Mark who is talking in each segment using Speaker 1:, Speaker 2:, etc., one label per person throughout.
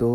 Speaker 1: 2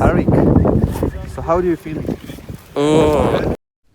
Speaker 2: Tariq, so how do you feel?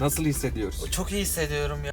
Speaker 2: Nasıl hissediyorsun?
Speaker 3: Çok iyi hissediyorum ya.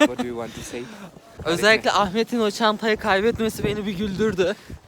Speaker 2: What do you want to say?
Speaker 3: Özellikle Ahmet'in o çantayı kaybetmesi beni bir güldürdü.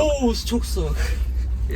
Speaker 3: Oo, çok soğuk.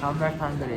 Speaker 3: Kamber tangri.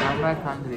Speaker 3: Kamber tangri.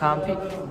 Speaker 3: Kampi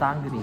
Speaker 3: tangri.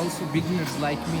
Speaker 4: also beginners like me.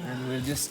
Speaker 4: And we're just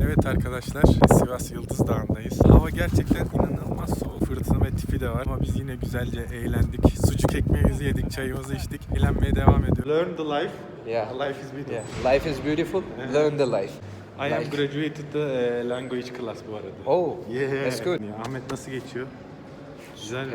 Speaker 5: Evet arkadaşlar, Sivas Yıldız Dağı'ndayız. Hava gerçekten inanılmaz soğuk. Fırtına ve tipi de var ama biz yine güzelce eğlendik. Sucuk ekmeğimizi yedik, çayımızı içtik. Eğlenmeye devam ediyoruz. Learn the life.
Speaker 2: Yeah.
Speaker 5: Life is beautiful.
Speaker 2: Yeah. Life is beautiful. Learn the life.
Speaker 5: I am graduated the language class bu arada.
Speaker 2: Oh,
Speaker 5: Yeah.
Speaker 2: that's good.
Speaker 5: Ahmet nasıl geçiyor? Güzel.